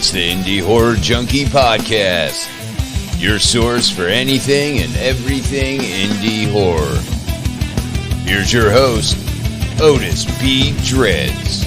It's the Indie Horror Junkie Podcast, your source for anything and everything indie horror. Here's your host, Otis B. Dreads.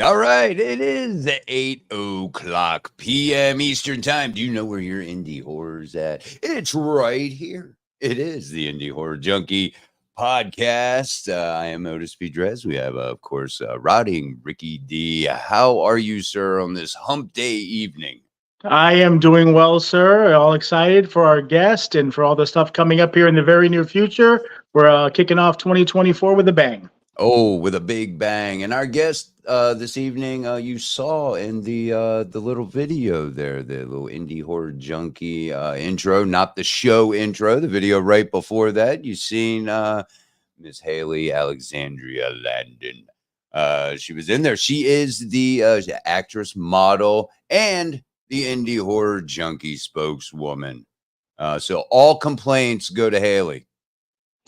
All right, it is 8:00 p.m. Eastern Time. Do you know where your indie horror's at? It's right here. It is the Indie Horror Junkie Podcast. I am Otis B. Dreads. We have, of course, Rotting Ricky D. How are you, sir, on this hump day evening? I am doing well, sir. All excited for our guest and for all the stuff coming up here in the very near future. We're kicking off 2024 with a bang. Oh, with a big bang. And our guest this evening, you saw in the little video there, the little Indie Horror Junkie intro, not the show intro, the video right before that. You seen Miss Haley Alexandria Landon. She was in there. She is the actress, model, and the Indie Horror Junkie spokeswoman. So all complaints go to Haley.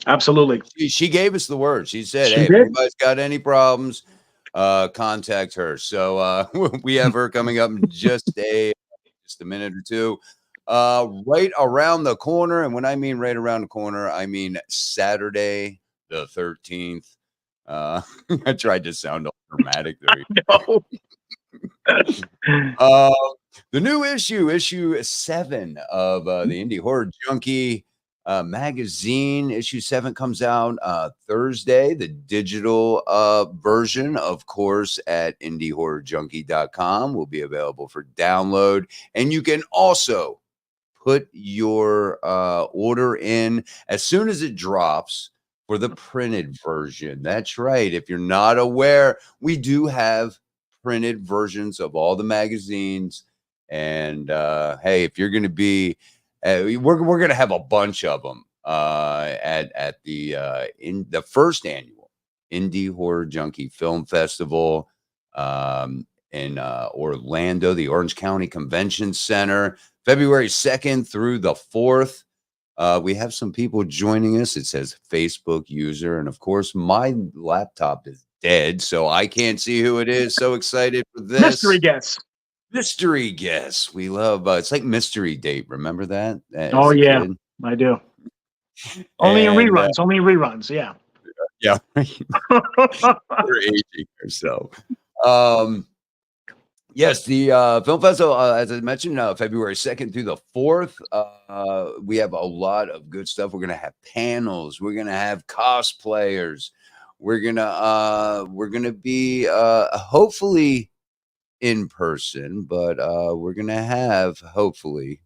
Absolutely. She gave us the word. She said, hey, if anybody's got any problems, contact her. So we have her coming up in just a minute or two. Right around the corner. And when I mean right around the corner, I mean Saturday the 13th. I tried to sound all dramatic there. The new issue 7 of the Indie Horror Junkie magazine. Issue 7 comes out Thursday. The digital version, of course, at indiehorrorjunkie.com will be available for download. And you can also put your order in as soon as it drops for the printed version. That's right. If you're not aware, we do have printed versions of all the magazines. And hey, if you're going to be we're going to have a bunch of them at the in the first annual Indie Horror Junkie Film Festival in Orlando, the Orange County Convention Center, February 2nd through the 4th. We have some people joining us. It says Facebook user, and of course, my laptop is dead, so I can't see who it is. So excited for this mystery guess. We love it's like Mystery Date. Remember that? Oh yeah, kid? I do. Only in reruns. Yeah. Yeah. We're aging ourselves. Yes, the film festival, as I mentioned, February 2nd through the 4th. We have a lot of good stuff. We're gonna have panels. We're gonna have cosplayers. We're gonna be hopefully in person, but we're gonna have hopefully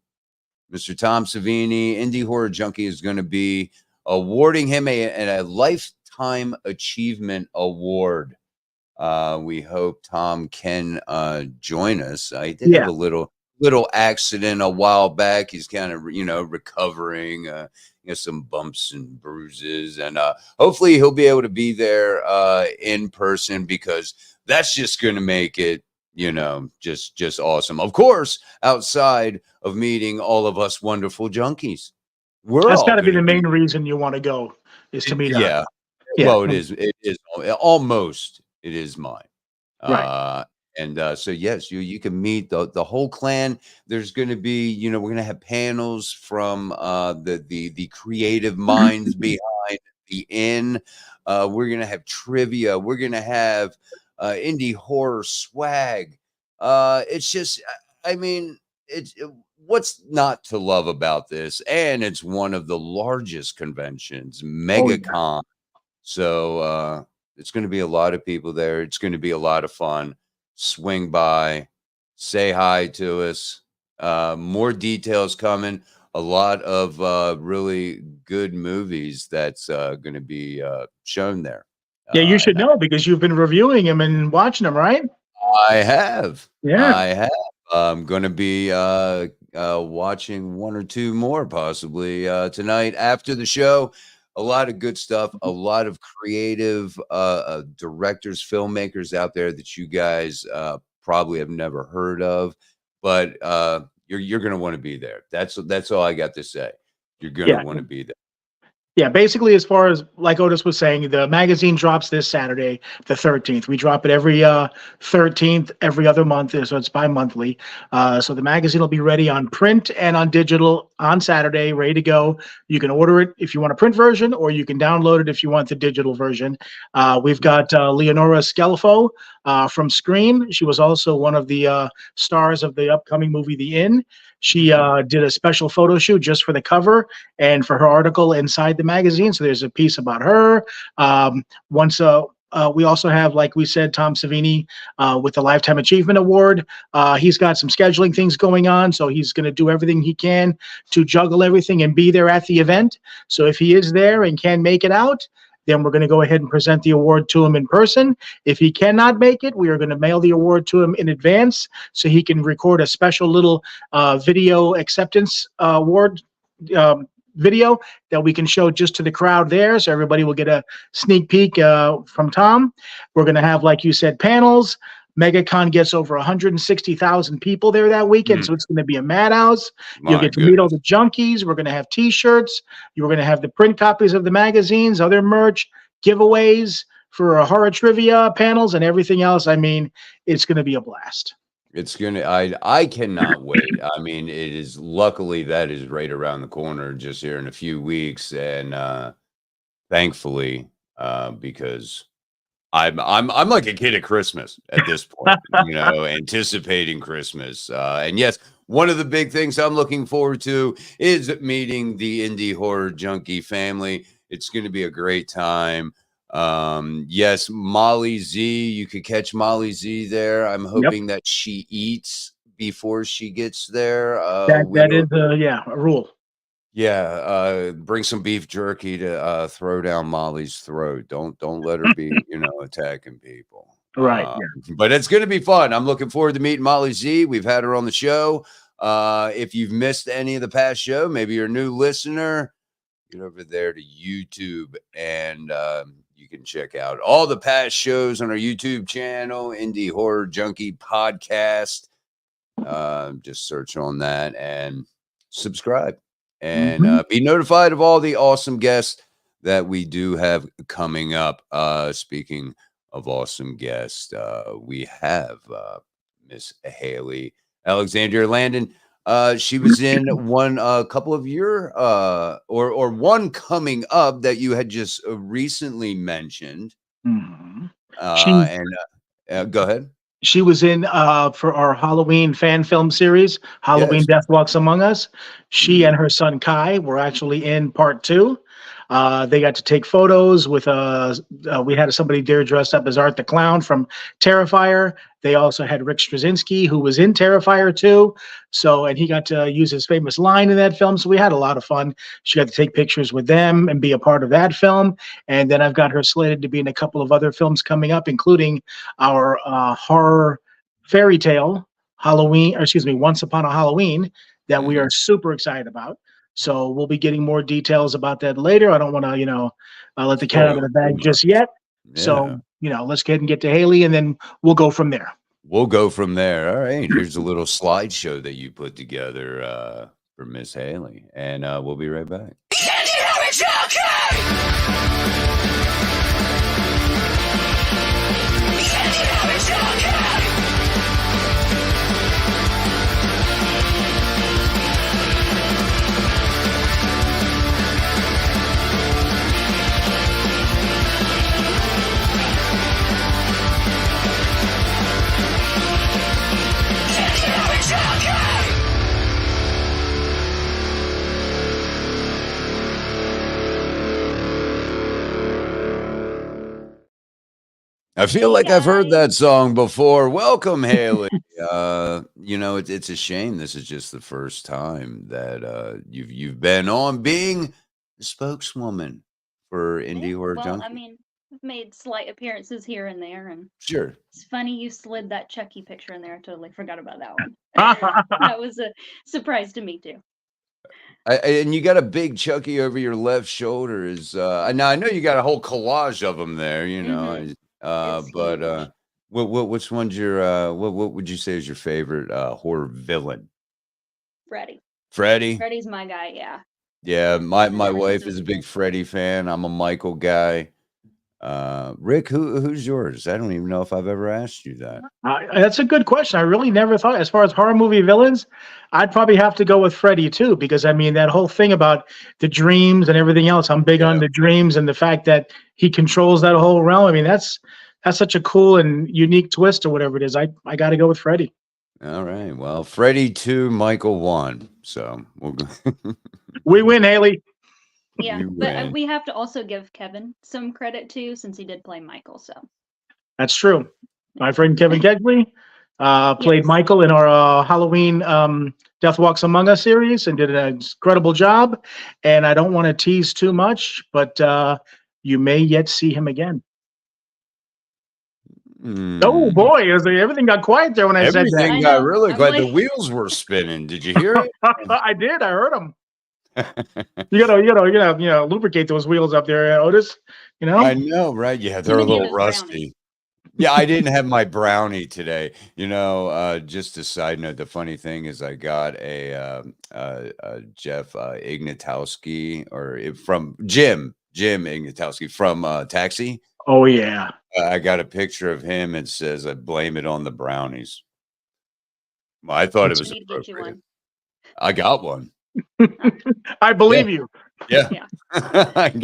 Mr. Tom Savini. Indie Horror Junkie is going to be awarding him a lifetime achievement award. We hope Tom can join us. I did have a little accident a while back. He's kind of recovering. Some bumps and bruises, and hopefully he'll be able to be there in person, because that's just going to make it just awesome. Of course, outside of meeting all of us wonderful junkies. That's got to be the main reason you want to go, is to meet us. Yeah. Well, it is almost. It is mine. Right. And so, yes, you can meet the whole clan. There's going to be, we're going to have panels from the creative minds behind the inn. We're going to have trivia. We're going to have indie horror swag. It's just, what's not to love about this? And it's one of the largest conventions, MegaCon. So it's going to be a lot of people there. It's going to be a lot of fun. Swing by, say hi to us. More details coming. A lot of really good movies that's going to be shown there. Yeah, you should know, because you've been reviewing them and watching them, right? I have. Yeah. I have. I'm going to be watching one or two more possibly tonight after the show. A lot of good stuff, a lot of creative directors, filmmakers out there that you guys probably have never heard of, but you're going to want to be there. That's all I got to say. You're going to want to be there. Yeah, basically, as far as like Otis was saying, the magazine drops this Saturday, the 13th. We drop it every 13th, every other month, so it's bi-monthly. So the magazine will be ready on print and on digital on Saturday, ready to go. You can order it if you want a print version, or you can download it if you want the digital version. We've got Leonora Scelfo from Scream. She was also one of the stars of the upcoming movie The Inn. She did a special photo shoot just for the cover and for her article inside the magazine. So there's a piece about her. Once we also have, like we said, Tom Savini with the Lifetime Achievement Award. He's got some scheduling things going on, so he's going to do everything he can to juggle everything and be there at the event. So if he is there and can make it out, then we're going to go ahead and present the award to him in person. If he cannot make it, we are going to mail the award to him in advance so he can record a special little video acceptance award video that we can show just to the crowd there, so everybody will get a sneak peek from Tom. We're going to have, like you said, panels. MegaCon gets over 160,000 people there that weekend, so it's going to be a madhouse. You'll get to meet all the junkies. We're going to have T-shirts. You're going to have the print copies of the magazines, other merch, giveaways for horror trivia panels, and everything else. I mean, it's going to be a blast. It's gonna. I cannot wait. I mean, it is. Luckily, that is right around the corner, just here in a few weeks, and thankfully, because I'm like a kid at Christmas at this point, anticipating Christmas. And yes, one of the big things I'm looking forward to is meeting the Indie Horror Junkie family. It's going to be a great time. Yes, Molly Z, you could catch Molly Z there. I'm hoping that she eats before she gets there. That is a rule. Yeah, bring some beef jerky to throw down Molly's throat. Don't let her be, attacking people. Right. But it's going to be fun. I'm looking forward to meeting Molly Z. We've had her on the show. If you've missed any of the past show, maybe you're a new listener, get over there to YouTube and you can check out all the past shows on our YouTube channel, Indie Horror Junkie Podcast. Just search on that and subscribe. And be notified of all the awesome guests that we do have coming up. Speaking of awesome guests, we have Miss Haley Alexandria Landon. She was in one couple of your or one coming up that you had just recently mentioned. Go ahead. She was in for our Halloween fan film series, Halloween Death Walks Among Us. She and her son Kai were actually in part 2. They got to take photos with we had somebody there dressed up as Art the Clown from Terrifier. They also had Rick Straczynski, who was in Terrifier 2. And he got to use his famous line in that film. So we had a lot of fun. She got to take pictures with them and be a part of that film. And then I've got her slated to be in a couple of other films coming up, including our horror fairy tale Once Upon a Halloween, that we are super excited about. So we'll be getting more details about that later. I don't want to, let the cat out of the bag just yet. Yeah. So, let's go ahead and get to Haley, and then we'll go from there. All right. Here's a little slideshow that you put together for Miss Haley, and we'll be right back. I feel like I've heard that song before. Welcome, Haley. It's a shame this is just the first time that you've been on being the spokeswoman for Indie Horror Junkie. I mean, I've made slight appearances here and there, and sure. It's funny you slid that Chucky picture in there. I totally forgot about that one. That was a surprise to me too. And you got a big Chucky over your left shoulder. Now I know you got a whole collage of them there. Which one's your what would you say is your favorite horror villain? Freddy. Freddy? Freddy's my guy, yeah. Yeah, my That was wife so is a big cool. Freddie fan. I'm a Michael guy. Rick, who's yours? I don't even know if I've ever asked you that. That's a good question. I really never thought, as far as horror movie villains, I'd probably have to go with Freddy too, because I mean that whole thing about the dreams and everything else. I'm big on Yeah. the dreams and the fact that he controls that whole realm. I mean that's such a cool and unique twist or whatever it is. I got to go with Freddy. All right. Well, Freddie 2, Michael 1. So we'll go. We win, Haley. Yeah, You but win. we have to also give Kevin some credit too, since he did play Michael. So That's true. My friend Kevin Kegley played yes, Michael in our Halloween Death Walks Among Us series and did an incredible job. And I don't want to tease too much, but you may yet see him again. Oh Mm. boy, everything got quiet there when I said that. Everything I got know. really I'm quiet. The like, wheels were spinning. Did you hear I did. I heard him. it? You gotta lubricate those wheels up there, Otis. You I know. know, right? Yeah, too they're a many of little those brownies. rusty. Yeah, I didn't have my brownie today. Just a side note, the funny thing is I got Jeff Ignatowski from Jim Ignatowski from Taxi. Oh yeah. I got a picture of him. It says, "I blame it on the brownies." Well, I thought it That's, was I need to get you appropriate. one. I got one. I Yeah. believe you. Yeah. Yeah.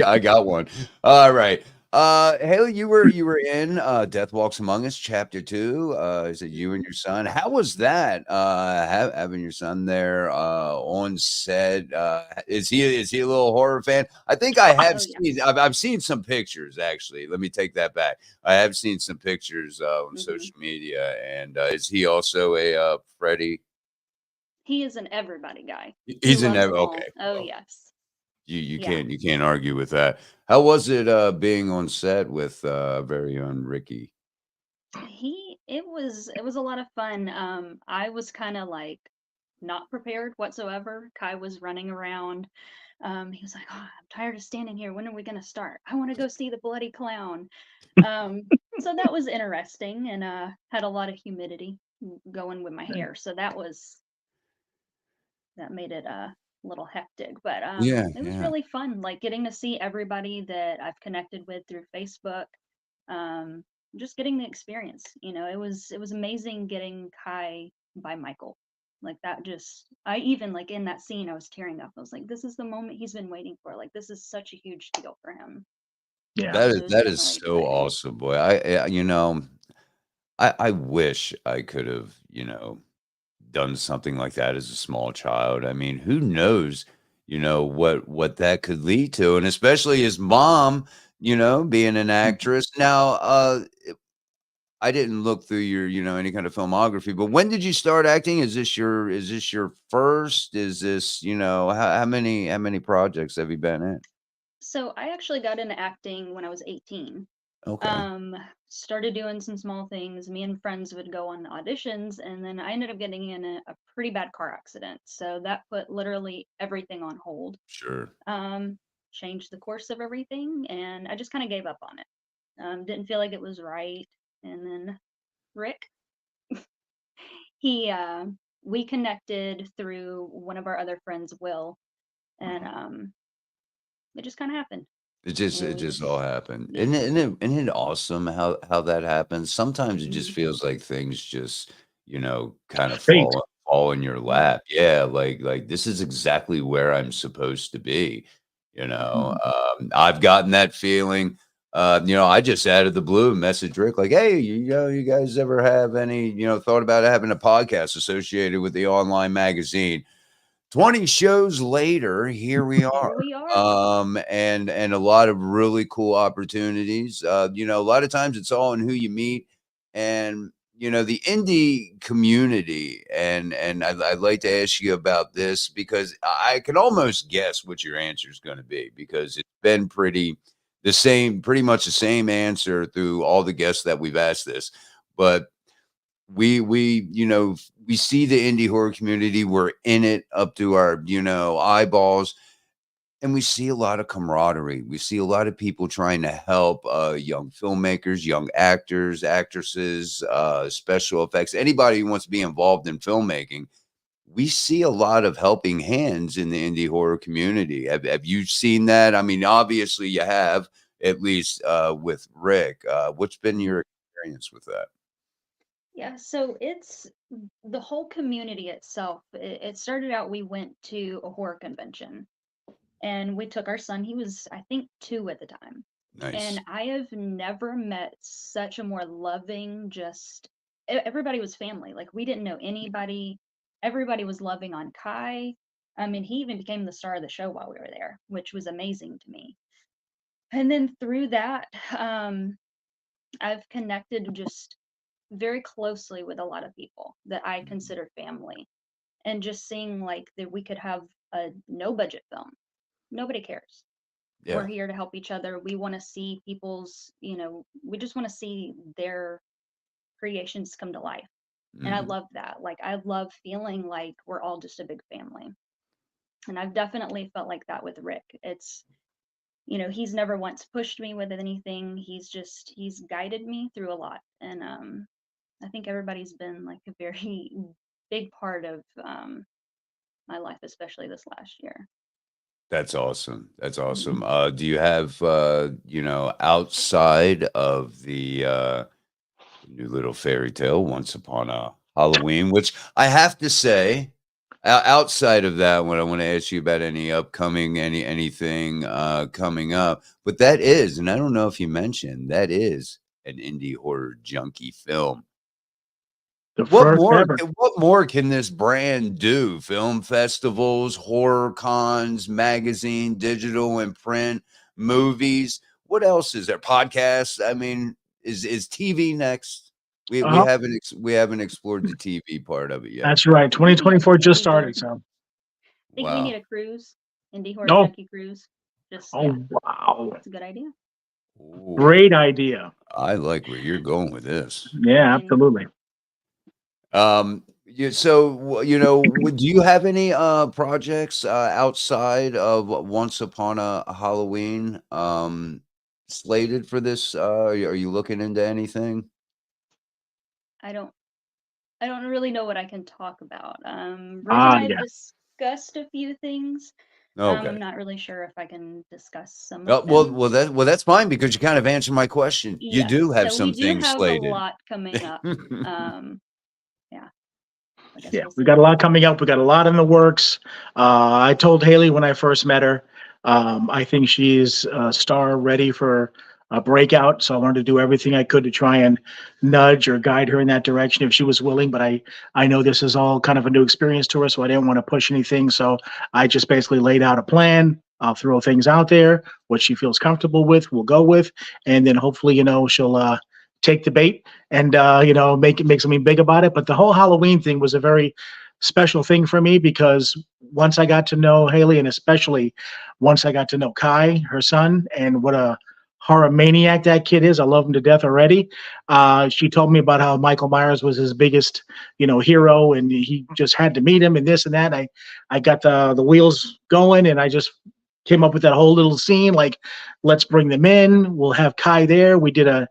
I got one. All right. Haley, you were in Death Walks Among Us Chapter 2. Is it you and your son? How was that? Having your son there on set. Is he a little horror fan? I think I have Oh yeah. seen I've seen some pictures actually. Let me take that back. I have seen some pictures on hmm social media. And is he also a Freddy? He is an everybody guy. He He's in loves that. them all. Okay. Oh Well, yes. you Yeah. can't argue with that. How was it being on set with very own Ricky? It was a lot of fun. I was kind of like not prepared whatsoever. Kai was running around. He was like, "Oh, I'm tired of standing here. When are we gonna start? I want to go see the bloody clown." Um, so that was interesting, and had a lot of humidity going with my hair. So that made it a little hectic, but Yeah, it was yeah. really fun, like getting to see everybody that I've connected with through Facebook. Um, just getting the experience, it was amazing getting Kai by Michael. Like that just I even like in that scene I was tearing up. I was like, this is the moment he's been waiting for. Like this is such a huge deal for him. Yeah. That So is it was that is definitely so exciting. awesome, boy. I wish I could have, done something like that as a small child. I mean, who knows, what that could lead to, and especially his mom, being an actress. Now, I didn't look through your, any kind of filmography, but when did you start acting? Is this your first? Is this, how many projects have you been in? So I actually got into acting when I was 18. Okay, Um, Started doing some small things. Me and friends would go on auditions, and then I ended up getting in a pretty bad car accident. So that put literally everything on hold. sure. Um, Changed the course of everything, and I just kind of gave up on it. Didn't feel like it was right. And then Rick, he we connected through one of our other friends, Will, and it just kind of happened. It just It it just was all happened. yeah. Isn't it awesome how that happens? Sometimes it just Mhm. feels like things just, kind of Fate. fall in your Yeah. lap. Yeah, like this is exactly where I'm supposed to be. Mhm. I've gotten that feeling. I just out of the blue message Rick like, hey, you guys ever have any, thought about having a podcast associated with the online magazine? 20 shows later, here we are. Here we are. And a lot of really cool opportunities. A lot of times it's all in who you meet and the indie community. And I'd like to ask you about this because I can almost guess what your answer is going to be because it's been pretty much the same answer through all the guests that we've asked this. But we see the indie horror community, we're in it up to our eyeballs, and we see a lot of camaraderie, we see a lot of people trying to help young filmmakers, young actors, actresses, special effects, anybody who wants to be involved in filmmaking. we see a lot of helping hands in the indie horror community. Have you seen that? I mean, obviously you have, at least with Rick. What's been your experience with that? Yeah, so it's the whole community itself. It started out, we went to a horror convention and we took our son. He was, I think, 2 at the time. Nice. And I have never met such a more loving, just everybody was family. Like we didn't know anybody. Everybody was loving on Kai. I mean, he even became the star of the show while we were there, which was amazing to me. And then through that, I've connected just very closely with a lot of people that I Mhm. consider family. And just seeing like that we could have a no budget film. Nobody cares. We're Yeah. here to help each other. We want to see people's, we just want to see their creations come to life. And I Mhm. love that. Like I love feeling like we're all just a big family. And I've definitely felt like that with Rick. It's, he's never once pushed me with anything. He's guided me through a lot. And I think everybody's been like a very big part of my life, especially this last year. That's awesome. That's Mhm. awesome. Do you have, outside of the new little fairy tale, Once Upon a Halloween, which I have to say, outside of that, when I want to ask you about any upcoming, anything coming up, but that is, and I don't know if you mentioned, that is an indie horror junkie film. The first ever. What more can this brand do? Film festivals, horror cons, magazine, digital and print, movies. What else is there? Podcasts. I mean, is TV next? We Uh-huh. haven't explored the TV part of it yet. That's right. I think we 2024 just we do. started, so. Think we need Wow. a cruise, Indie Horror Oh, Junkie cruise. Just yeah, oh, wow. it's a good idea. Ooh, Great idea. I like where you're going with this. Yeah, And absolutely. Do you have any projects outside of Once Upon a Halloween slated for this? Are you looking into anything? I don't I don't really know what I can talk about. Rick and Ah, I have yeah. discussed a few things. Okay. I'm not really sure if I can discuss some of Oh, well, them. that's fine because you kind of answered my question. You Yes, do have so we some do things have a slated. lot coming up. Um, yeah, I guess Yeah, we'll we see. got a lot coming up. We got a lot in the works. I told Haley when I first met her, I think she's star ready for a breakout. So I wanted to do everything I could to try and nudge or guide her in that direction if she was willing. But I know this is all kind of a new experience to her, so I didn't want to push anything. So I just basically laid out a plan. I'll throw things out there. What she feels comfortable with, we'll go with, and then hopefully, she'll take the bait and make something big about it. But the whole Halloween thing was a very special thing for me because once I got to know Haley, and especially once I got to know Kai, her son, and what a horror maniac that kid is. I love him to death already. She told me about how Michael Myers was his biggest, hero, and he just had to meet him and this and that. I got the wheels going, and I just came up with that whole little scene. Like, let's bring them in. We'll have Kai there. We did an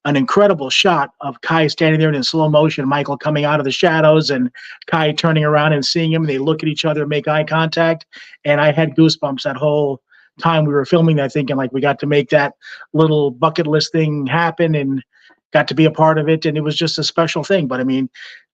incredible shot of Kai standing there in slow motion, Michael coming out of the shadows, and Kai turning around and seeing him. They look at each other, make eye contact, and I had goosebumps that whole time we were filming that, thinking like we got to make that little bucket list thing happen and got to be a part of it, and it was just a special thing. But I mean,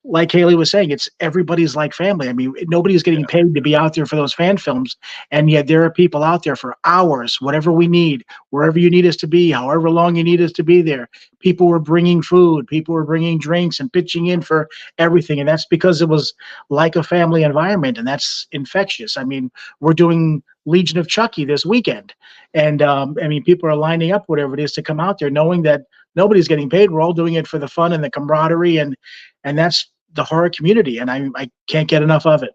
like Haley was saying, it's everybody's like family. I mean, nobody's getting Yeah. paid to be out there for those fan films, and yet there are people out there for hours, whatever we need, wherever you need us to be, however long you need us to be there. People were bringing food, people were bringing drinks and pitching in for everything, and that's because it was like a family environment, and that's infectious. I mean, we're doing Legion of Chucky this weekend, and I mean, people are lining up, whatever it is, to come out there, knowing that nobody's getting paid. We're all doing it for the fun and the camaraderie, and that's the horror community, and I can't get enough of it.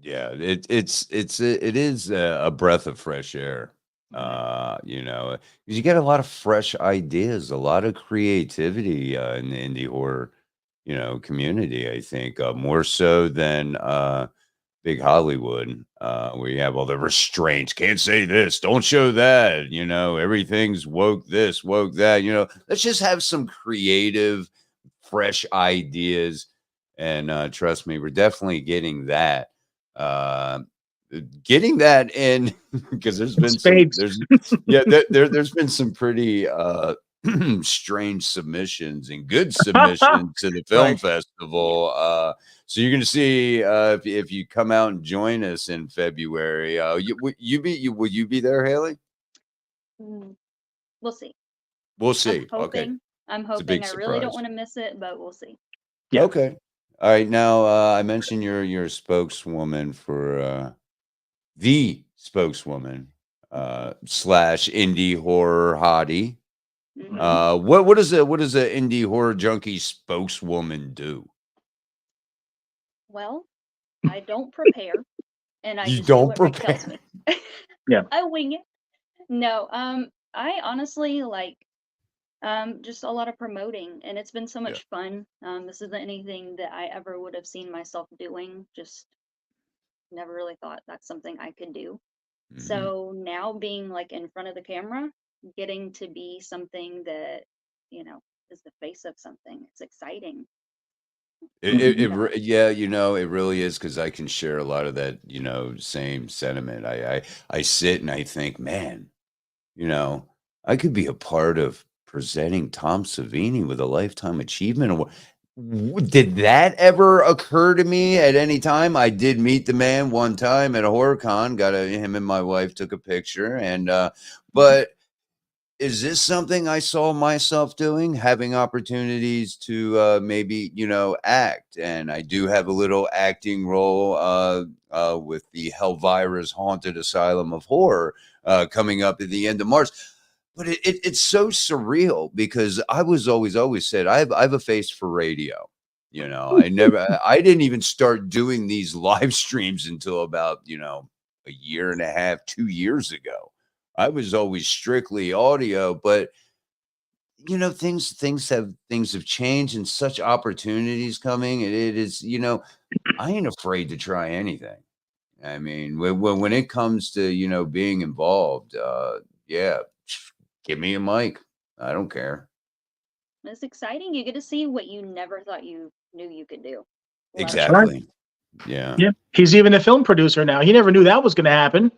Yeah, it is a breath of fresh air. Right. 'Cause you get a lot of fresh ideas, a lot of creativity in the indie horror, community. I think more so than big Hollywood, where you have all the restraints. Can't say this, don't show that. Everything's woke this, woke that. Let's just have some creative, fresh ideas And trust me, we're definitely getting that in because there's been Spades. there's been some pretty strange submissions and good submissions to the film Right. festival. So you're going to see if you come out and join us in February. Will you be there, Haley? Mm, we'll see. We'll I'm see. Okay, hoping. I'm it's a big hoping. I really don't surprise. want to miss it, but we'll see. Yeah. Okay. All right. Now I mentioned you're a spokeswoman for the spokeswoman slash indie horror hottie. Mhm. What does a indie horror junkie spokeswoman do? Well, I don't prepare, and I You just do don't what Rick tells prepare. me. Yeah. I wing it. No, I honestly like just a lot of promoting, and it's been so Yeah. much fun. This isn't anything that I ever would have seen myself doing. Just never really thought that's something I could do. Mhm. So now being like in front of the camera, getting to be something that, you know, is the face of something. It's exciting. Mhm. Yeah, it really is because I can share a lot of that, same sentiment. I sit and I think, man, you know, I could be a part of presenting Tom Savini with a Lifetime Achievement Award. Did that ever occur to me at any time? I did meet the man one time at a horror con. Him and my wife took a picture, and but is this something I saw myself doing, having opportunities to maybe act? And I do have a little acting role with the Helvira's Haunted Asylum of Horror coming up at the end of March. But it's so surreal because I was always said I have a face for radio. I didn't even start doing these live streams until about a year and a half, 2 years ago. I was always strictly audio, but things have changed and such opportunities coming. It is, I ain't afraid to try anything. I mean, when it comes to, being involved, yeah, give me a mic. I don't care. It's exciting. You get to see what you never thought you knew you could do. A lot of That's fun. right. Exactly. Yeah. Yeah. He's even a film producer now. He never knew that was going to happen.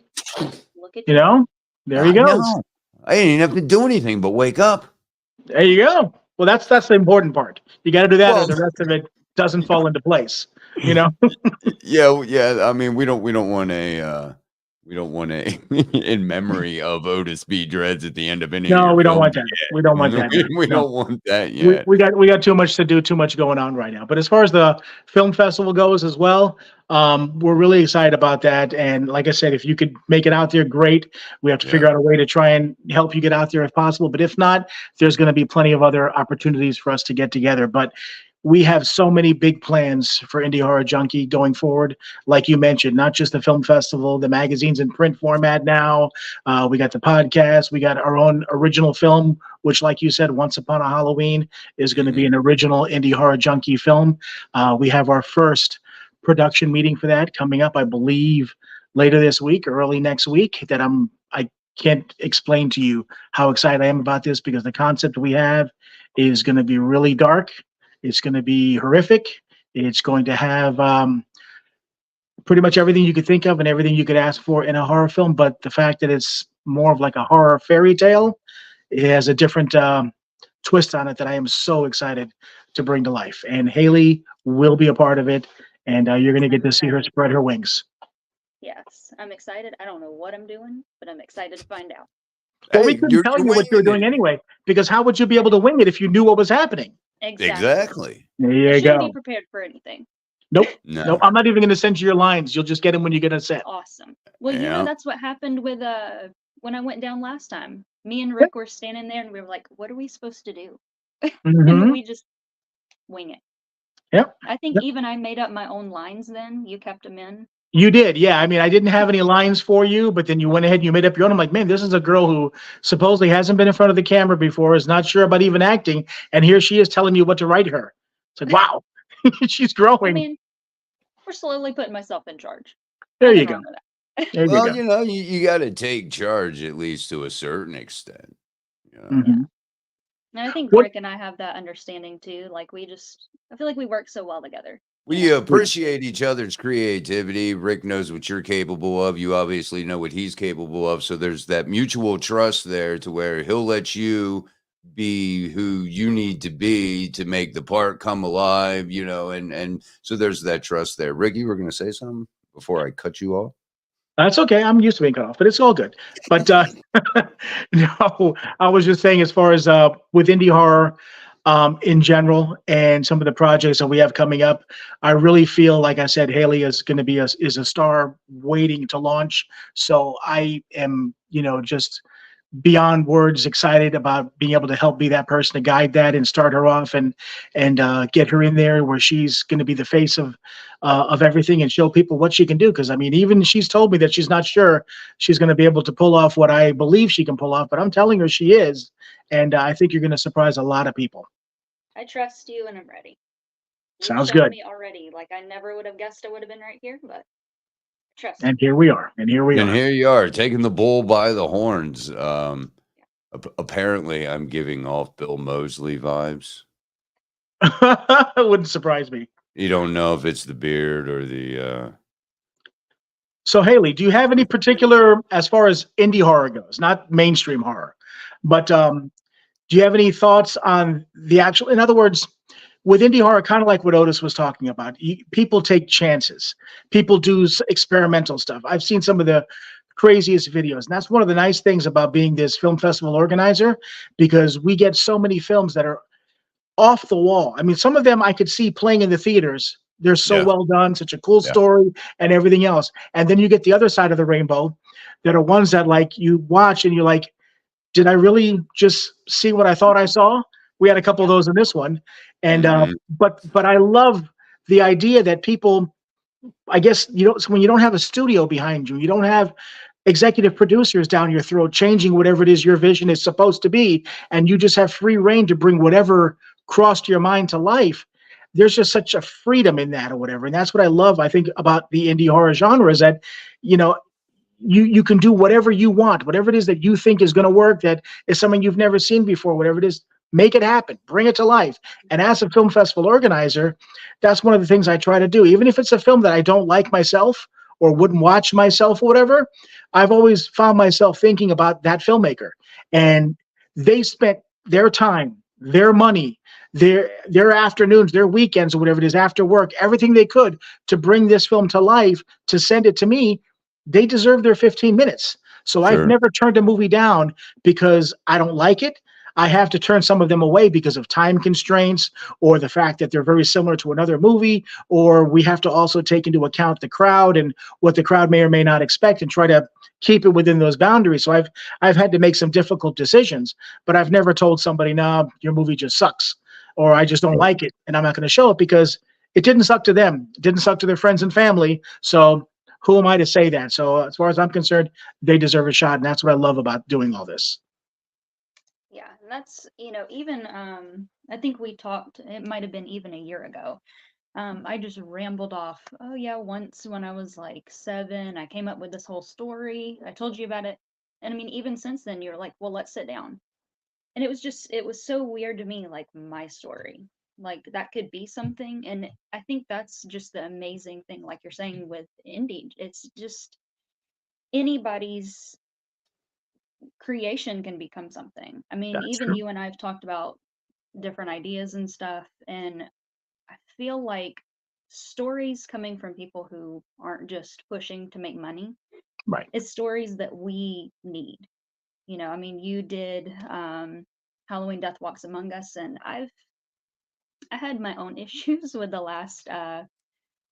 Look at You you. know, there he I goes. know. I didn't even have to do anything but wake up. There you go. Well, that's the important part. You got to do that, or Well, the rest of it doesn't fall into place. You know. yeah. I mean, we don't want a in memory of Otis B. Dreads at the end of any of No, your we don't want films that. yet. We don't want that. We No. don't want that we, yet. we got we got too much to do, too much going on right now. But as far as the film festival goes as well, we're really excited about that. And like I said, if you could make it out there, great. We have to Yeah. figure out a way to try and help you get out there if possible. But if not, there's going to be plenty of other opportunities for us to get together. But we have so many big plans for Indie Horror Junkie going forward. Like you mentioned, not just the film festival, the magazines in print format now. We got the podcast. We got our own original film, which, like you said, Once Upon a Halloween is going to be Mhm. an original Indie Horror Junkie film. We have our first production meeting for that coming up, I believe, later this week or early next week. I can't explain to you how excited I am about this because the concept we have is going to be really dark. It's going to be horrific. It's going to have pretty much everything you could think of and everything you could ask for in a horror film. But the fact that it's more of like a horror fairy tale, it has a different twist on it that I am so excited to bring to life. And Haley will be a part of it, and you're going to I'm get to see her excited. spread her wings. Yes, I'm excited. I don't know what I'm doing, but I'm excited to find out. Well, we Hey, couldn't you're tell you what you were winging doing it. anyway, because how would you be able to wing it if you knew what was happening? Exactly. Exactly. There I you shouldn't be go. prepared for anything. Nope. Nope. No. I'm not even going to send you your lines. You'll just get them when you get a set. Awesome. Well, Yeah. that's what happened with when I went down last time. Me and Yep. Rick were standing there and we were like, what are we supposed to do? And Mm-hmm. we just wing it. Yep. I think Yep. even I made up my own lines then. You kept them in. You did, yeah. I mean, I didn't have any lines for you, but then you went ahead and you made up your own. I'm like, man, this is a girl who supposedly hasn't been in front of the camera before, is not sure about even acting, and here she is telling me what to write her. It's like, wow, she's I growing. mean, we're slowly putting myself in charge. There you Nothing go. wrong with that. There you Well, go. you got to take charge at least to a certain extent. Mhm. And I think What? Rick and I have that understanding too. Like I feel like we work so well together. We appreciate each other's creativity. Rick knows what you're capable of. You obviously know what he's capable of. So there's that mutual trust there to where he'll let you be who you need to be to make the part come alive, and so there's that trust there. Rick, you were going to say something before I cut you off? That's okay. I'm used to being cut off, but it's all good. But no, I was just saying, as far as with indie horror in general and some of the projects that we have coming up, I really feel, like I said, Haley is going to be is a star waiting to launch. So I am, just beyond words excited about being able to help be that person to guide that and start her off and get her in there where she's going to be the face of everything and show people what she can do. Because I mean, even she's told me that she's not sure she's going to be able to pull off what I believe she can pull off, but I'm telling her she is, and I think you're going to surprise a lot of people. I trust you, and I'm ready. Sounds good. Me already. Like I never would have guessed I would have been right here, but trust. And here we are. And here you are taking the bull by the horns. Apparently, I'm giving off Bill Moseley vibes. It wouldn't surprise me. You don't know if it's the beard or the. So, Haley, do you have any particular, as far as indie horror goes, not mainstream horror, but do you have any thoughts on the actual, in other words, with indie horror, kind of like what Otis was talking about, people take chances. People do experimental stuff. I've seen some of the craziest videos, and that's one of the nice things about being this film festival organizer, because we get so many films that are off the wall. I mean, some of them I could see playing in the theaters. They're so well done, such a cool story and everything else. And then you get the other side of the rainbow that are ones that, like, you watch and you're like, did I really just see what I thought I saw? We had a couple of those in this one. And but I love the idea that people, I guess, when you don't have a studio behind you, you don't have executive producers down your throat changing whatever it is your vision is supposed to be, and you just have free reign to bring whatever crossed your mind to life. There's just such a freedom in that, or whatever. And that's what I love, I think, about the indie horror genre, is that, you can do whatever you want, whatever it is that you think is going to work, that is something you've never seen before, whatever it is, make it happen, bring it to life. And as a film festival organizer, that's one of the things I try to do. Even if it's a film that I don't like myself or wouldn't watch myself or whatever, I've always found myself thinking about that filmmaker. And they spent their time, their money, their afternoons, their weekends, or whatever it is, after work, everything they could to bring this film to life, to send it to me. They deserve their 15 minutes. So I've never turned a movie down because I don't like it. I have to turn some of them away because of time constraints, or the fact that they're very similar to another movie, or we have to also take into account the crowd and what the crowd may or may not expect, and try to keep it within those boundaries. So I've had to make some difficult decisions, but I've never told somebody, "No, your movie just sucks," or "I just don't like it and I'm not going to show it," because it didn't suck to them. It didn't suck to their friends and family. So who am I to say that? So as far as I'm concerned, they deserve a shot. And that's what I love about doing all this. Yeah, and that's, even I think we talked, it might have been even a year ago. I just rambled off, oh yeah, once when I was like 7, I came up with this whole story. I told you about it. And I mean, even since then, you're like, well, let's sit down. And it was so weird to me, like, my story, like that could be something. And I think that's just the amazing thing, like you're saying with indie, it's just anybody's creation can become something. I mean, That's even true. you and I've talked about different ideas and stuff, and I feel like stories coming from people who aren't just pushing to make money, Right. it's stories that we need. I mean, you did Halloween Death Walks Among Us, and I had my own issues with the last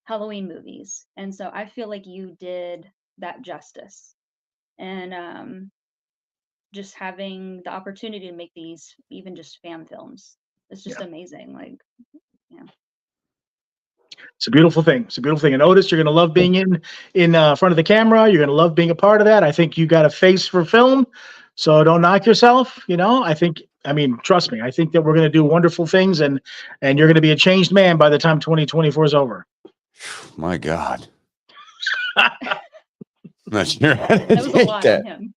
Halloween movies, and so I feel like you did that justice. And just having the opportunity to make these, even just fan films, it's just amazing. Like, yeah. It's a beautiful thing. It's a beautiful thing. And Otis, you're going to love being in front of the camera. You're going to love being a part of that. I think you got a face for film, so don't knock yourself. I mean, trust me, I think that we're going to do wonderful things, and you're going to be a changed man by the time 2024 is over. My God. Not sure how to That was a take lot that. on him.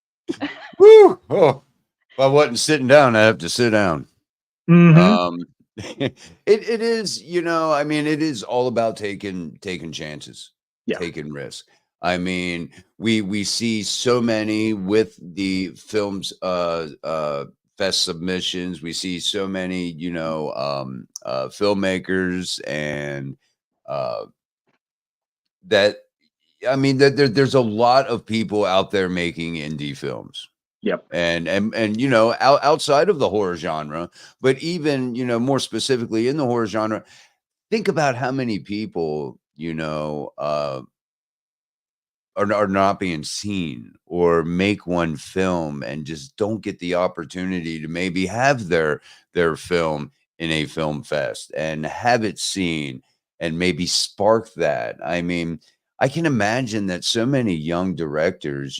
Woo! Oh, if I wasn't sitting down, I have to sit down. Mm-hmm. Um, it is, I mean, it is all about taking chances, Yeah. taking risks. I mean, we see so many with the films fest submissions. We see so many, filmmakers and uh that I mean that there's a lot of people out there making indie films Yep. and outside of the horror genre, but even more specifically in the horror genre, think about how many people are not being seen or make one film and just don't get the opportunity to maybe have their film in a film fest and have it seen and maybe spark that. I mean, I can imagine that so many young directors,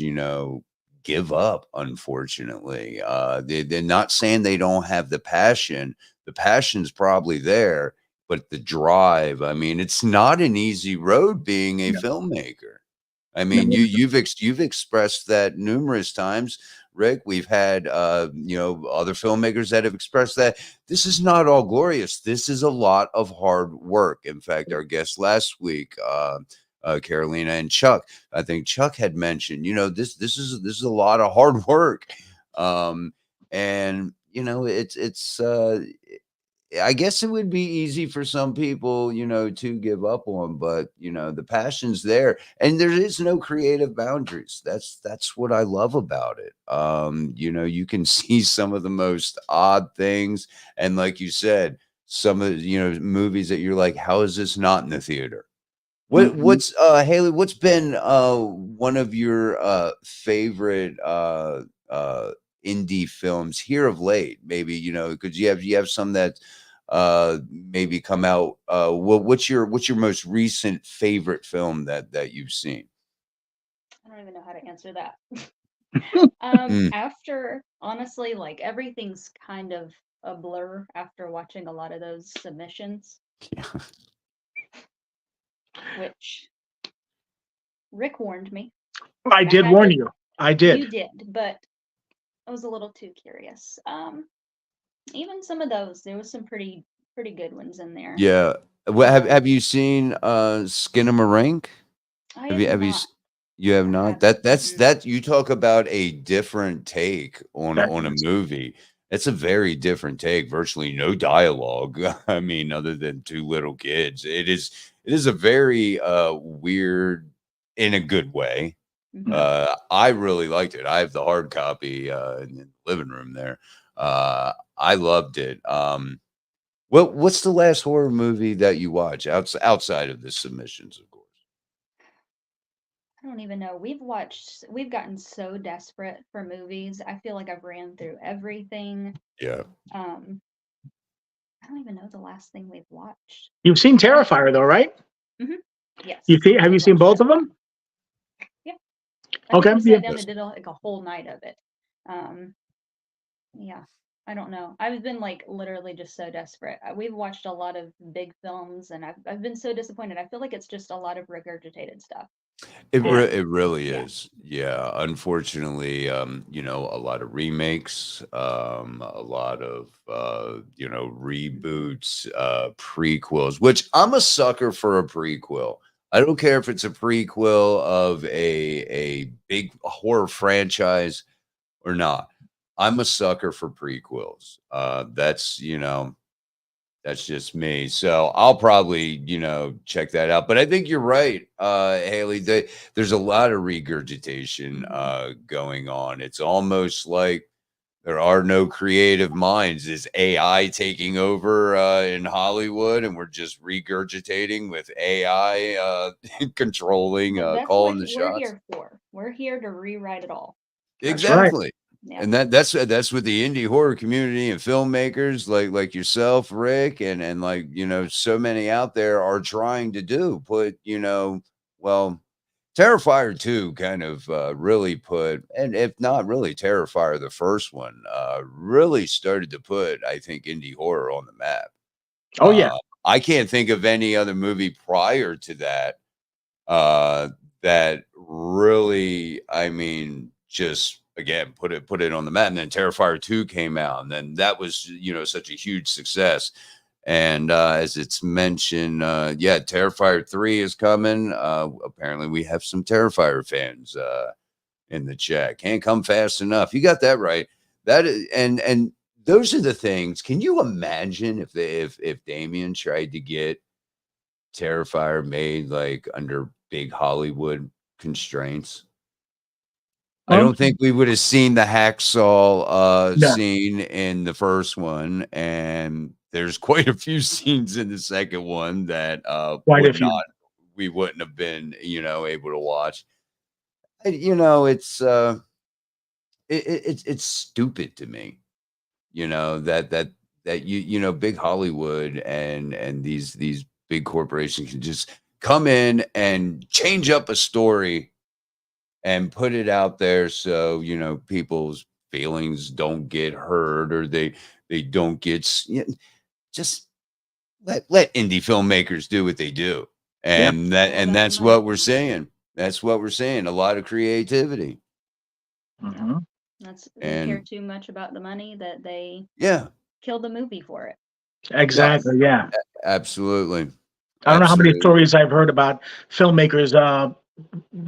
give up, unfortunately. They're not saying they don't have the passion. The passion's probably there, but the drive, I mean, it's not an easy road being a No. filmmaker. I No. mean, you've expressed that numerous times, Rick. We've had other filmmakers that have expressed that this is not all glorious. This is a lot of hard work. In fact, our guest last week, Carolina and Chuck, I think Chuck had mentioned, this is a lot of hard work, and it's I guess it would be easy for some people, to give up on, but the passion's there and there is no creative boundaries. That's what I love about it. You can see some of the most odd things. And like you said, some of movies that you're like, how is this not in the theater? Mhm. What's Haley, what's been one of your favorite indie films here of late? Maybe, because you have some that maybe come out. What's your most recent favorite film that you've seen? I don't even know how to answer that. Mm. After honestly, like everything's kind of a blur after watching a lot of those submissions, which Rick warned me. I I did had warn to, you. I you did. did, but I was a little too curious. Even some of those, there was some pretty good ones in there. Yeah. Well, have Um, have you seen Skinamarink? I Have have you have you not. s- you have I not? haven't. That's Mm-mm. that you talk about a different take on That on a is. movie. It's a very different take, virtually no dialogue. I mean, other than two little kids. It is a very weird in a good way. Mm-hmm. I really liked it. I have the hard copy in the living room there. I loved it. What's the last horror movie that you watch outside of the submissions, of course? I don't even know. We've gotten so desperate for movies. I feel like I've ran through everything. Yeah. Um, I don't even know the last thing we've watched. You've seen I Terrifier though, right? Yes, Have you we've seen watched both of Terrifier. them? Yeah, I think Okay. we Yeah. sat down and Yes. did like a whole night of it. Um, yeah, I don't know. I've been like literally just so desperate. We've watched a lot of big films, and I've been so disappointed. I feel like it's just a lot of regurgitated stuff. Yeah. It really Yeah. is. Yeah, unfortunately, a lot of remakes, a lot of reboots, prequels, which I'm a sucker for a prequel. I don't care if it's a prequel of a big horror franchise or not. I'm a sucker for prequels. That's just me. So I'll probably, check that out. But I think you're right, Haley. There's a lot of regurgitation Mhm. going on. It's almost like there are no creative minds. Is AI taking over in Hollywood, and we're just regurgitating with AI controlling, But that's what calling the we're shots? here for. We're here to rewrite it all. That's right. Exactly. Yeah. And that's what the indie horror community and filmmakers like yourself, Rick, and like, so many out there are trying to do. Put, well, Terrifier 2 kind of really put, and if not really Terrifier, the first one, really started to put, I think, indie horror on the map. Oh yeah. I can't think of any other movie prior to that uh, that really, I mean, just again, put it on the map. And then Terrifier 2 came out, and then that was, such a huge success. And as it's mentioned, Terrifier 3 is coming. Apparently we have some Terrifier fans in the chat. Can't come fast enough. You got that right. That is, and those are the things. Can you imagine if Damien tried to get Terrifier made like under big Hollywood constraints? I don't think we would have seen the hacksaw scene in the first one, and there's quite a few scenes in the second one that we wouldn't have been able to watch. It's it's stupid to me, that big Hollywood and these big corporations can just come in and change up a story and put it out there so people's feelings don't get hurt, or they don't get just let indie filmmakers do what they do, and that's what we're saying. That's what we're saying. A lot of creativity. Mm-hmm. They care too much about the money that they kill the movie for it. Exactly. Yeah. Absolutely. I don't know how many stories I've heard about filmmakers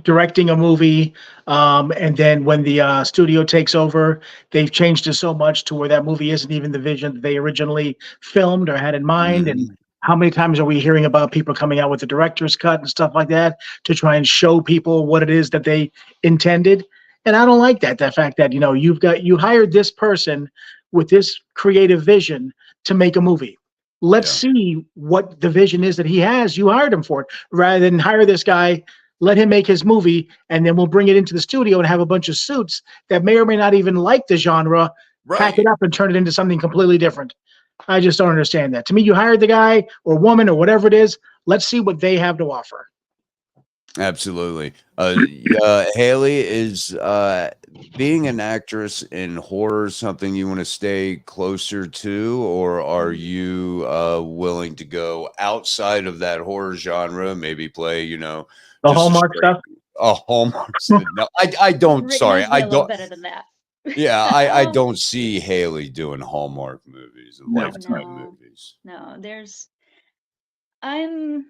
directing a movie, and then when the studio takes over, they've changed it so much to where that movie isn't even the vision that they originally filmed or had in mind. Mm-hmm. And how many times are we hearing about people coming out with the director's cut and stuff like that to try and show people what it is that they intended? And I don't like that. The fact that, you hired this person with this creative vision to make a movie. Let's see what the vision is that he has. You hired him for it, rather than hire this guy, let him make his movie, and then we'll bring it into the studio and have a bunch of suits that may or may not even like the genre, pack it up and turn it into something completely different. I just don't understand that. To me, you hired the guy or woman or whatever it is. Let's see what they have to offer. Absolutely. Haley, is being an actress in horror something you want to stay closer to, or are you willing to go outside of that horror genre, maybe play, the Hallmark stuff? Hallmark stuff. No, I don't. Sorry, I don't. Better than that. Yeah, I don't see Haley doing Hallmark movies, Lifetime movies. No, I'm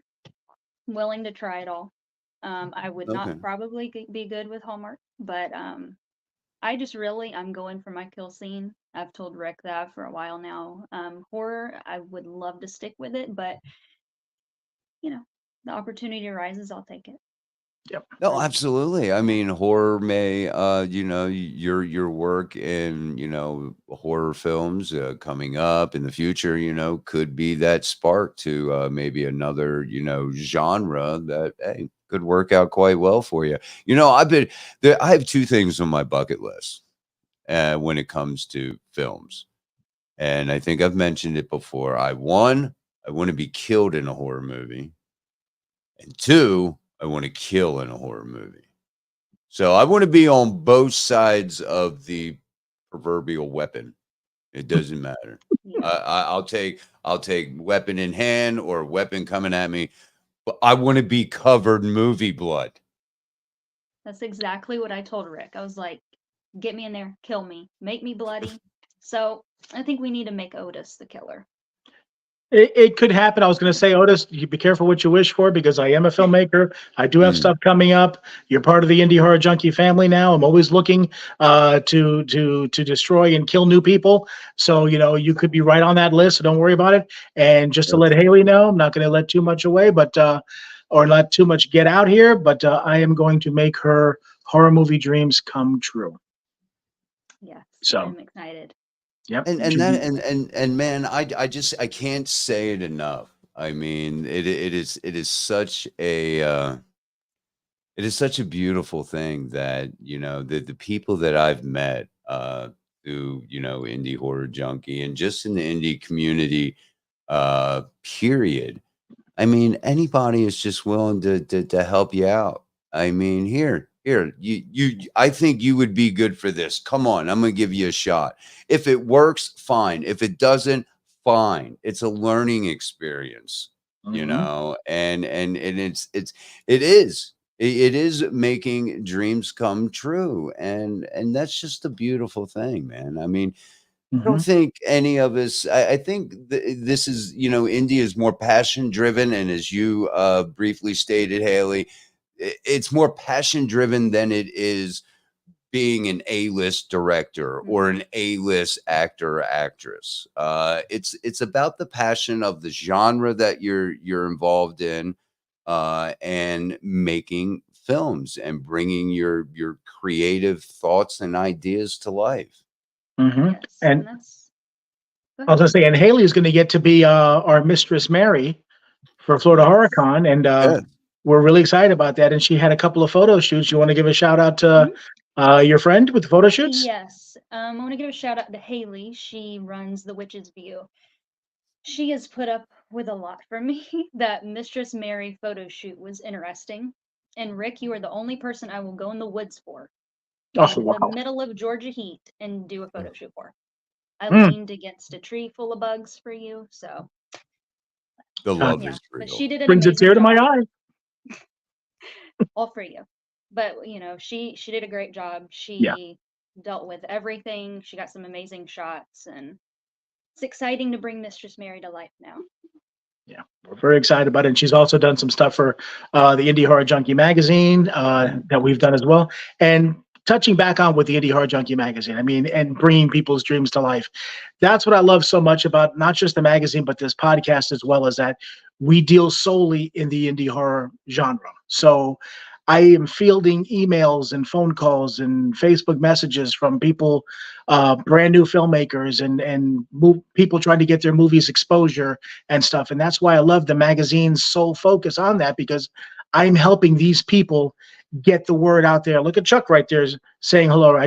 willing to try it all. I would not probably be good with Hallmark, but I'm going for my kill scene. I've told Rick that for a while now. Horror, I would love to stick with it, but the opportunity arises, I'll take it. Yep. No, absolutely. I mean, horror may, your work in, horror films coming up in the future, could be that spark to maybe another, genre that, could work out quite well for you. I have two things on my bucket list when it comes to films. And I think I've mentioned it before. I want to be killed in a horror movie. And two, I want to kill in a horror movie. So I want to be on both sides of the proverbial weapon. It doesn't matter. I'll take weapon in hand or weapon coming at me, but I want to be covered in movie blood. That's exactly what I told Rick. I was like, get me in there, kill me, make me bloody. So I think we need to make Otis the killer. It could happen. I was going to say, Otis, you be careful what you wish for, because I am a filmmaker. I do have stuff coming up. You're part of the Indie Horror Junkie family now. I'm always looking to destroy and kill new people. So, you could be right on that list. So don't worry about it. And just to let Haley know, I'm not going to let too much away, or let too much get out here. But I am going to make her horror movie dreams come true. Yes. So I'm excited. Yep. And man, I can't say it enough. I mean, it is such a beautiful thing that, the people that I've met through, Indie Horror Junkie and just in the indie community, period. I mean, anybody is just willing to help you out. I mean, here, I think you would be good for this. Come on, I'm going to give you a shot. If it works, fine. If it doesn't, fine. It's a learning experience, and it is. It is making dreams come true, and that's just a beautiful thing, man. I mean, I don't Mhm. think any of us. I think this is, India is more passion driven, and as you briefly stated, Haley, it's more passion driven than it is being an A-list director or an A-list actor or actress. It's about the passion of the genre that you're involved in, and making films and bringing your creative thoughts and ideas to life. Mhm. Yes, and And that's go I was ahead. gonna say, and Haley is gonna get to be our Mistress Mary for Florida Horror Yes. Con, and Yeah. we're really excited about that. And she had a couple of photo shoots. You want to give a shout out to Mhm. your friend with the photo shoots? Yes. I want to give a shout out to Haley. She runs the Witch's View. She has put up with a lot from me. That Mistress Mary photo shoot was interesting. And Rick, you are the only person I will go in the woods for, Oh in the wow! middle of Georgia heat, and do a photo shoot for. I Mm. leaned against a tree full of bugs for you, so The love yeah. is But real. she did an Brings a amazing tear to my job, eye. all for you. But she did a great job. Yeah. She dealt with everything. She got some amazing shots, and it's exciting to bring Mistress Mary to life now. Yeah, we're very excited about it. And she's also done some stuff for the Indie Horror Junkie magazine that we've done as well. And touching back on with the Indie Horror Junkie magazine, I mean, and bringing people's dreams to life. That's what I love so much about not just the magazine, but this podcast as well, is that we deal solely in the indie horror genre. So I am fielding emails and phone calls and Facebook messages from people, brand new filmmakers and people trying to get their movies exposure and stuff. And that's why I love the magazine's sole focus on that, because I'm helping these people get the word out there. Look at Chuck right there saying hello.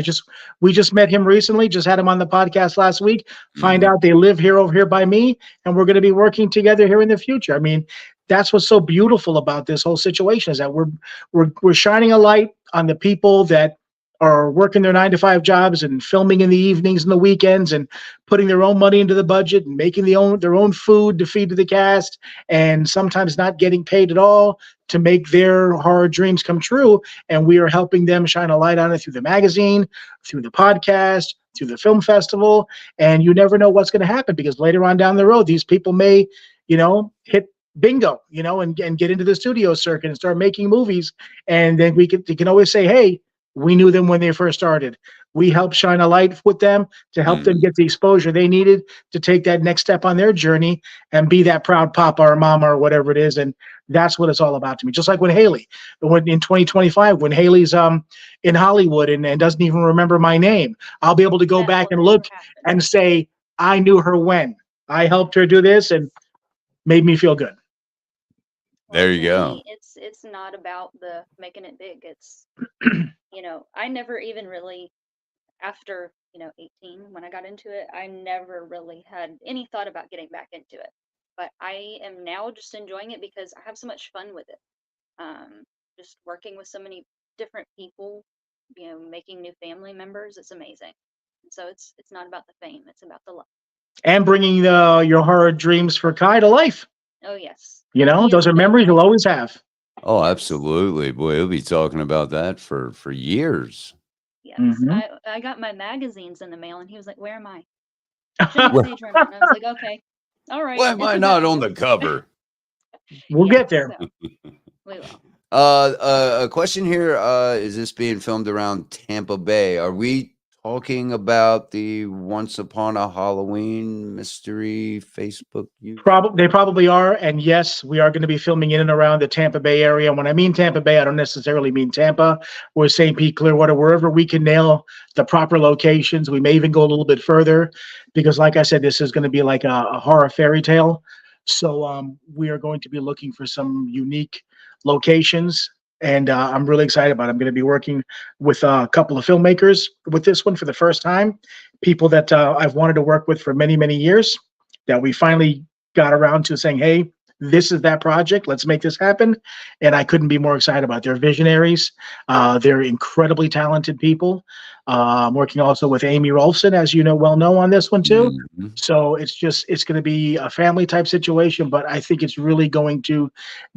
We just met him recently, just had him on the podcast last week. Find Mhm. out they live here over here by me, and we're going to be working together here in the future. I mean, that's what's so beautiful about this whole situation, is that we're shining a light on the people that are working their 9 to 5 jobs and filming in the evenings and the weekends and putting their own money into the budget and making their own food to feed to the cast, and sometimes not getting paid at all to make their horror dreams come true. And we are helping them shine a light on it through the magazine, through the podcast, through the film festival. And you never know what's going to happen, because later on down the road, these people may, hit bingo, and get into the studio circuit and start making movies. And then they can always say, hey, we knew them when they first started. We helped shine a light with them to help them Mhm. get the exposure they needed to take that next step on their journey and be that proud papa or mama or whatever it is. And that's what it's all about to me. Just like when in 2025, when Haley's in Hollywood and doesn't even remember my name, I'll be able to go That back will and never look happen. and say, I knew her when I helped her do this, and made me feel good. Well, There for you go. me, it's not about the making it big. It's I never even really, after 18, when I got into it, I never really had any thought about getting back into it. But I am now just enjoying it because I have so much fun with it. Um, just working with so many different people, making new family members. It's amazing. And so it's not about the fame. It's about the love. And bringing your horror dreams for Kai to life. Oh yes, he Those is are memories you'll definitely always have. Oh, yes. absolutely. Boy, we'll be talking about that for years. Yes, Hmm. I got my magazines in the mail, and he was like, "Where am I? Show me the Why, page where I'm at." And I was like, "Okay, all right." why am I not on the cover? We'll Yeah, get there. so we will. A question here. Is this being filmed around Tampa Bay? Are we talking about the Once Upon a Halloween mystery Facebook YouTube? They probably are. And yes, we are going to be filming in and around the Tampa Bay area. When I mean Tampa Bay, I don't necessarily mean Tampa or St. Pete, Clearwater, wherever we can nail the proper locations. We may even go a little bit further, because, like I said, this is going to be like a horror fairy tale. So we are going to be looking for some unique locations. And I'm really excited about it. I'm going to be working with a couple of filmmakers with this one for the first time, people that I've wanted to work with for many, many years, that we finally got around to saying, hey, this is that project. Let's make this happen. And I couldn't be more excited about it. They're visionaries. They're incredibly talented people. I'm working also with Amy Rolfson, as you know, on this one too. Mhm. So it's going to be a family type situation, but I think it's really going to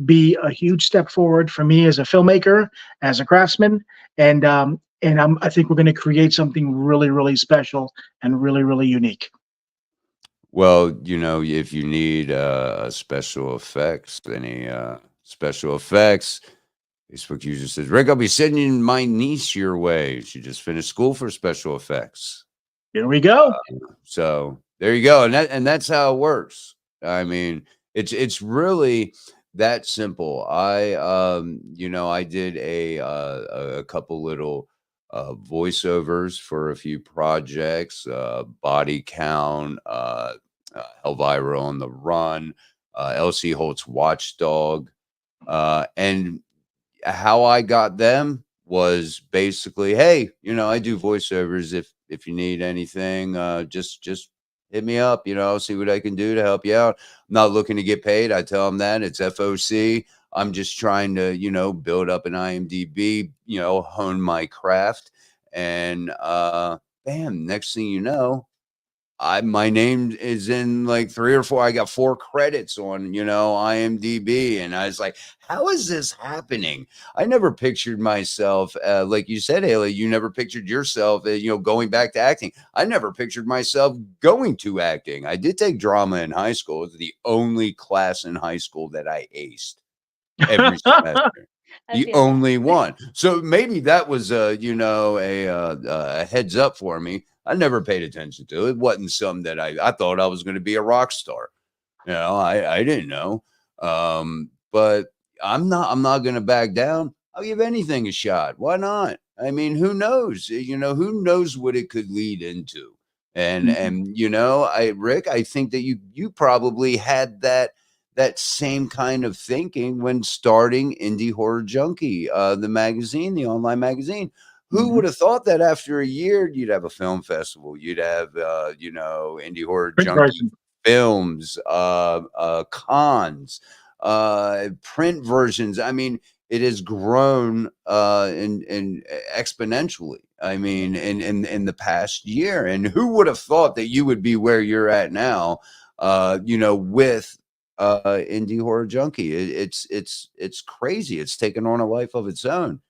be a huge step forward for me as a filmmaker, as a craftsman, and I think we're going to create something really, really special and really, really unique. Well, if you need special effects, any special effects, Facebook user says, Rick, I'll be sending my niece your way. She just finished school for special effects. Here we go. So there you go. And that's how it works. I mean, it's really that simple. I did a couple little voiceovers for a few projects, Body Count, Elvira on the Run, Elsie Holt's Watchdog, and how I got them was basically, hey, I do voiceovers. If you need anything, just hit me up. I'll see what I can do to help you out. I'm not looking to get paid. I tell them that it's FOC. I'm just trying to, build up an IMDb, hone my craft, and bam, next thing you know, my name is in like 3 or 4. I got 4 credits on, IMDb, and I was like, how is this happening? I never pictured myself, like you said, Haley, you never pictured yourself, going back to acting. I never pictured myself going to acting. I did take drama in high school. It was the only class in high school that I aced every semester. I The feel that. only one. So maybe that was a heads up for me. I never paid attention to it. It wasn't something that I thought I was going to be a rock star. I didn't know. But I'm not going to back down. I'll give anything a shot. Why not? I mean, who knows? Who knows what it could lead into. And Rick, I think that you probably had that same kind of thinking when starting Indie Horror Junkie, the magazine, the online magazine. Who would have thought that after a year you'd have a film festival, you'd have Indie Horror Print Junkie version. films, cons, print versions. I mean, it has grown in exponentially. I mean, in the past year. And who would have thought that you would be where you're at now? With Indie Horror Junkie. It's crazy. It's taken on a life of its own.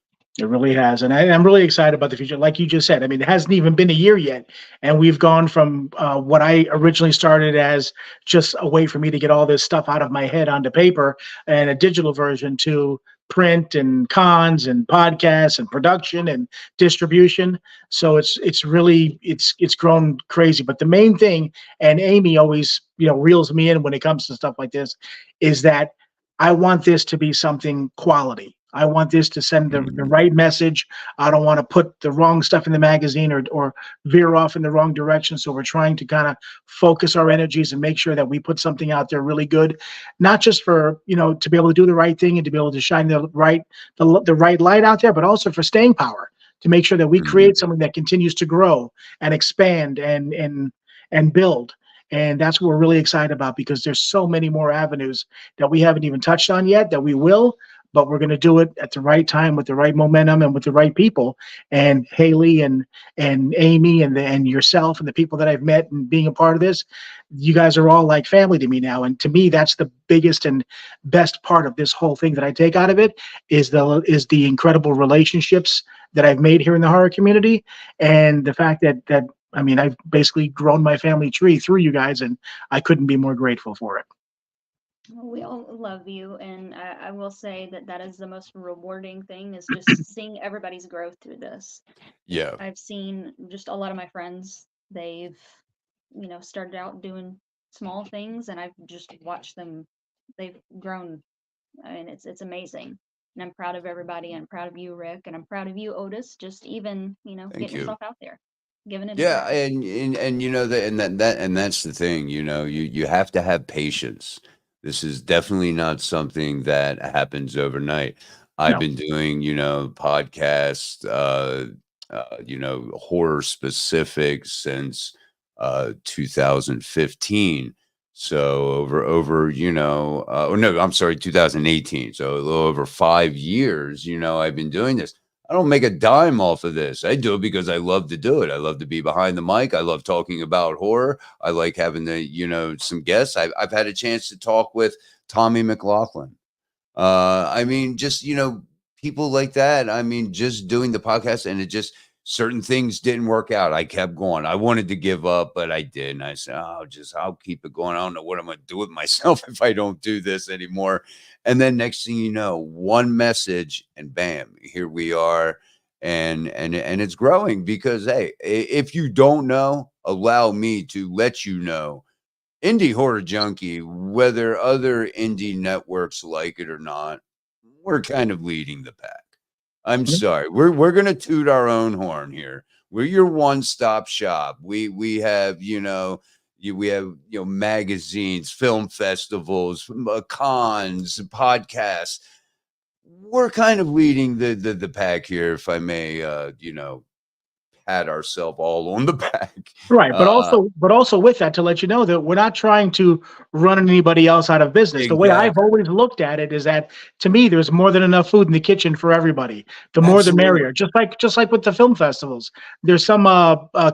It really has, and I'm really excited about the future. Like you just said, I mean, it hasn't even been a year yet, and we've gone from what I originally started as just a way for me to get all this stuff out of my head onto paper and a digital version to print and cons and podcasts and production and distribution. So it's really it's grown crazy. But the main thing, and Amy always reels me in when it comes to stuff like this, is that I want this to be something quality. I want this to send the right message. I don't want to put the wrong stuff in the magazine or veer off in the wrong direction. So we're trying to kind of focus our energies and make sure that we put something out there really good, not just for, to be able to do the right thing and to be able to shine the right light out there, but also for staying power, to make sure that we create something that continues to grow and expand and build. And that's what we're really excited about, because there's so many more avenues that we haven't even touched on yet that we will, but we're going to do it at the right time with the right momentum and with the right people. And Haley and Amy and yourself and the people that I've met and being a part of this, you guys are all like family to me now. And to me, that's the biggest and best part of this whole thing that I take out of it is the incredible relationships that I've made here in the horror community, and the fact that I mean, I've basically grown my family tree through you guys, and I couldn't be more grateful for it. We all love you, and I will say that is the most rewarding thing, is just seeing everybody's growth through this. Yeah. I've seen just a lot of my friends, they've, started out doing small things, and I've just watched them, they've grown. I mean, it's amazing. And I'm proud of everybody. I'm proud of you, Rick, and I'm proud of you, Otis, just even, Thank getting you. yourself out there, giving it a Yeah, try. and that's the thing, you have to have patience. This is definitely not something that happens overnight. I've No. been doing, podcasts, horror specific since 2015. So over, or no, I'm sorry, 2018. So a little over 5 years, I've been doing this. I don't make a dime off of this. I do it because I love to do it. I love to be behind the mic. I love talking about horror. I like having some guests. I've had a chance to talk with Tommy McLaughlin. I mean, just, people like that. I mean, just doing the podcast, and it just, certain things didn't work out. I kept going. I wanted to give up, but I didn't. I said, I'll keep it going. I don't know what I'm going to do with myself if I don't do this anymore. And then next thing you know, one message and bam, here we are. And it's growing because, hey, if you don't know, allow me to let you know. Indie Horror Junkie, whether other indie networks like it or not, we're kind of leading the pack. I'm sorry. We're gonna toot our own horn here. We're your one-stop shop. We have, we have magazines, film festivals, cons, podcasts. We're kind of leading the pack here, if I may pat ourselves all on the back. Right, but also with that, to let you know that we're not trying to run anybody else out of business. Exactly. The way I've always looked at it is that, to me, there's more than enough food in the kitchen for everybody. The more the merrier. Just like with the film festivals, there's some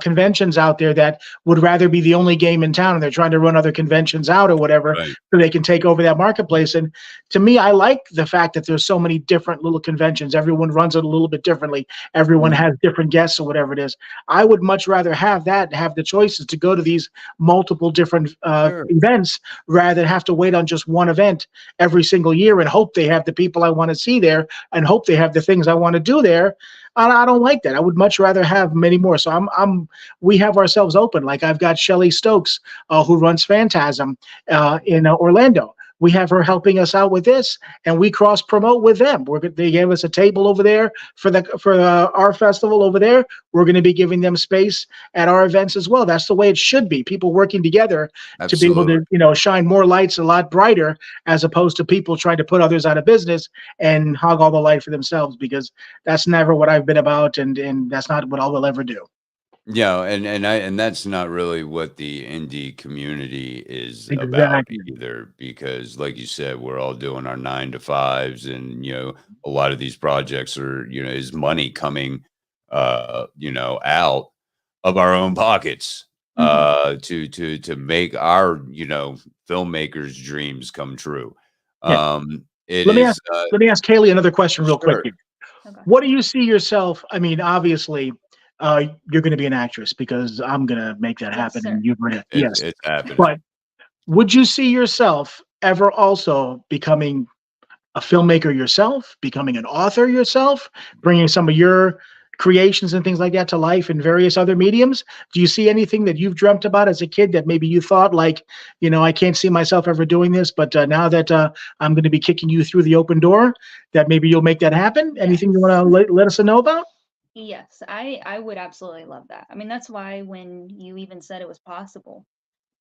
conventions out there that would rather be the only game in town, and they're trying to run other conventions out or whatever, right, so they can take over that marketplace. And to me, I like the fact that there's so many different little conventions. Everyone runs it a little bit differently. Everyone has different guests or whatever it is. I would much rather have that, have the choices to go to these multiple different events, rather than have to wait on just one event every single year and hope they have the people I want to see there and hope they have the things I want to do there. I don't like that. I would much rather have many more. So we have ourselves open. Like I've got Shelly Stokes, who runs Phantasm in Orlando. We have her helping us out with this, and we cross promote with them. They gave us a table over there for our festival over there. We're going to be giving them space at our events as well. That's the way it should be. People working together to be able to, shine more lights a lot brighter, as opposed to people trying to put others out of business and hog all the light for themselves, because that's never what I've been about, and that's not what I will ever do. Yeah, and that's not really what the indie community is about either, because like you said, we're all doing our 9 to 5s, and a lot of these projects are, is money coming out of our own pockets to make our filmmakers' dreams come true. Let me ask Haley another question real quick. Okay. What do you see yourself? I mean, obviously, you're going to be an actress, because I'm going to make that happen. Sir. And you've read it. Yes, it's happening. But would you see yourself ever also becoming a filmmaker yourself, becoming an author yourself, bringing some of your creations and things like that to life in various other mediums? Do you see anything that you've dreamt about as a kid that maybe you thought, like, I can't see myself ever doing this, but now that I'm going to be kicking you through the open door, that maybe you'll make that happen? Anything you want to let us know about? Yes, I would absolutely love that. I mean, that's why when you even said it was possible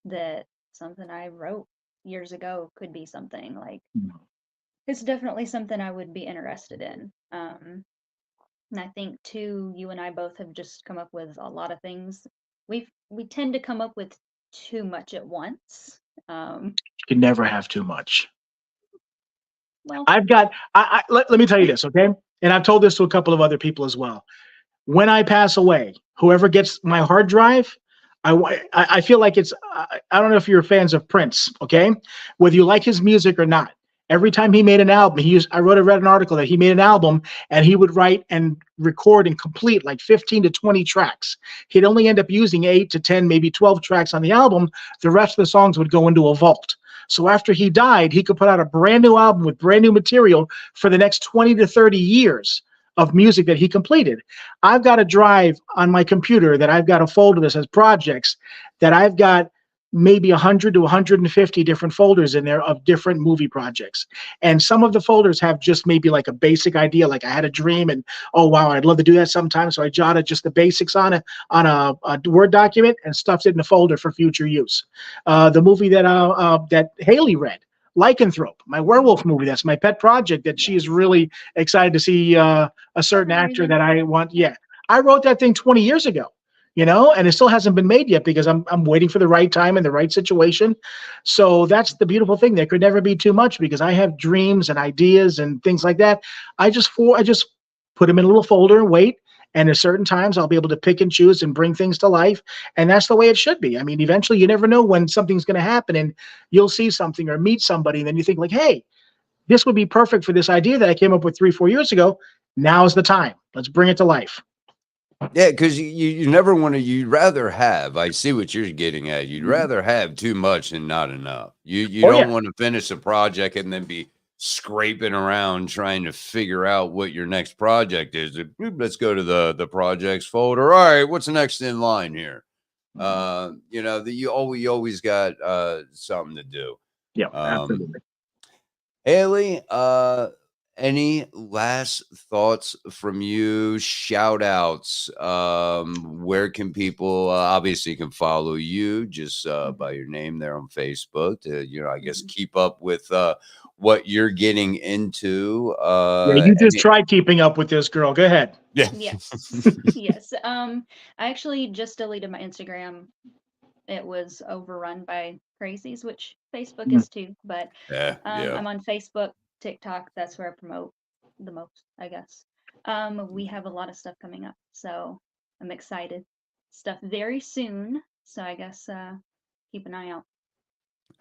that something I wrote years ago could be something like, it's definitely something I would be interested in. And I think too, you and I both have just come up with a lot of things. We tend to come up with too much at once. You can never have too much. Well, let me tell you this, okay? And I've told this to a couple of other people as well. When I pass away, whoever gets my hard drive, I feel like it's, I don't know if you're fans of Prince, okay? Whether you like his music or not, every time he made an album, I read an article that he made an album, and he would write and record and complete like 15 to 20 tracks. He'd only end up using 8 to 10, maybe 12 tracks on the album. The rest of the songs would go into a vault. So after he died, he could put out a brand new album with brand new material for the next 20 to 30 years of music that he completed. I've got a drive on my computer that I've got a folder that says projects, that I've got maybe 100 to 150 different folders in there of different movie projects. And some of the folders have just maybe like a basic idea, like I had a dream and, oh wow, I'd love to do that sometime. So I jotted just the basics on a Word document and stuffed it in a folder for future use. The movie that Haley read, Lycanthrope, my werewolf movie, that's my pet project, that she is really excited to see a certain actor that I want. Yeah, I wrote that thing 20 years ago. and it still hasn't been made yet because I'm waiting for the right time and the right situation. So that's the beautiful thing. There could never be too much because I have dreams and ideas and things like that. I just put them in a little folder and wait. And at certain times, I'll be able to pick and choose and bring things to life. And that's the way it should be. I mean, eventually, you never know when something's going to happen, and you'll see something or meet somebody, and then you think like, hey, this would be perfect for this idea that I came up with 3-4 years ago. Now's the time. Let's bring it to life. Yeah, because you never want to. You'd rather have. I see what you're getting at. You'd rather have too much and not enough. You don't want to finish a project and then be scraping around trying to figure out what your next project is. Let's go to the projects folder. All right, what's next in line here? You always got something to do. Yeah, absolutely. Haley, any last thoughts from you? Shout outs. Where can people obviously can follow you just by your name there on Facebook to, I guess keep up with what you're getting into. You just tried keeping up with this girl. Go ahead. Yeah. Yes. Yes. I actually just deleted my Instagram. It was overrun by crazies, which Facebook is too. But I'm on Facebook, TikTok. That's where I promote the most, I guess. We have a lot of stuff coming up, so I'm excited. Stuff very soon. So I guess keep an eye out.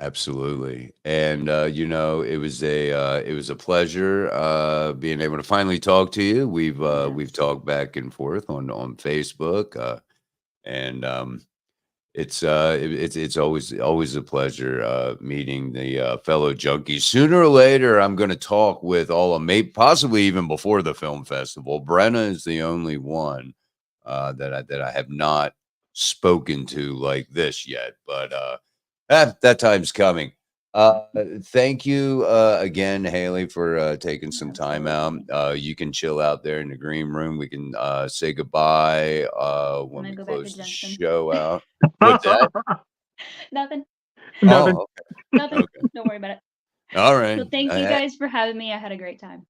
Absolutely. And it was a pleasure being able to finally talk to you. We've talked back and forth on Facebook and it's always a pleasure meeting the fellow junkies. Sooner or later I'm going to talk with all of them, possibly even before the film festival. Brenna is the only one that I have not spoken to like this yet, but that time's coming. Thank you again, Haley, for taking some time out. You can chill out there in the green room. We can say goodbye when we close the show out. What's that? Nothing. Nothing. Oh, okay. Nothing. Okay. Don't worry about it. All right. So thank you guys for having me. I had a great time.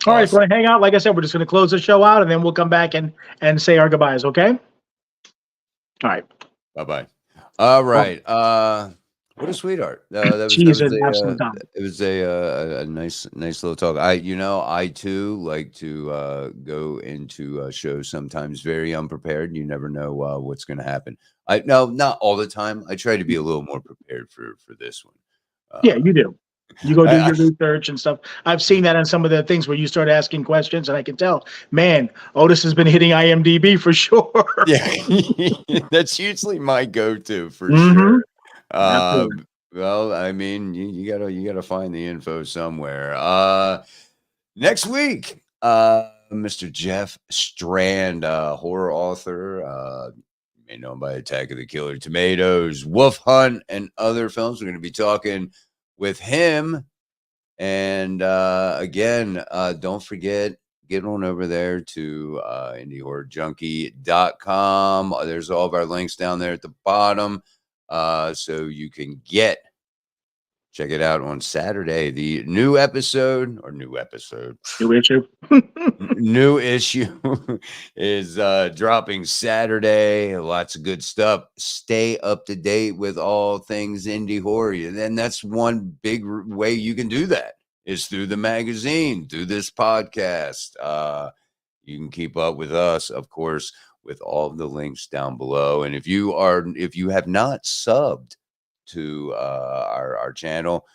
All right, so hang out. Like I said, we're just going to close the show out, and then we'll come back and say our goodbyes. Okay. All right. Bye-bye. All right. What a sweetheart. It was a nice little talk. I too like to go into shows sometimes very unprepared. You never know what's going to happen. No, not all the time. I try to be a little more prepared for this one. Yeah, you do. You go do your research and stuff. I've seen that on some of the things where you start asking questions, and I can tell, man, Otis has been hitting IMDb for sure. Yeah, that's usually my go-to for sure. Well, I mean, you gotta find the info somewhere. Next week, Mr. Jeff Strand, horror author, you may know him by Attack of the Killer Tomatoes, Wolf Hunt, and other films. We're going to be talking with him. And again, don't forget, get on over there to IndieHorrorJunkie.com. There's all of our links down there at the bottom. So you can check it out on Saturday. The new issue new issue is dropping Saturday. Lots of good stuff. Stay up to date with all things indie horror. And then that's one big way you can do that is through the magazine, through this podcast. You can keep up with us, of course, with all of the links down below. And if you have not subbed to our channel,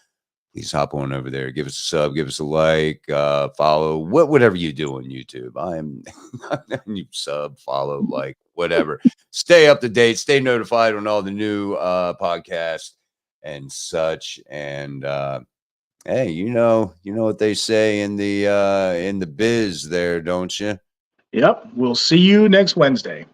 please hop on over there, give us a sub, give us a like, follow, whatever you do on YouTube. You sub, follow, like, whatever. Stay up to date, stay notified on all the new podcasts and such. And hey, you know what they say in the biz there, don't you? Yep. We'll see you next Wednesday.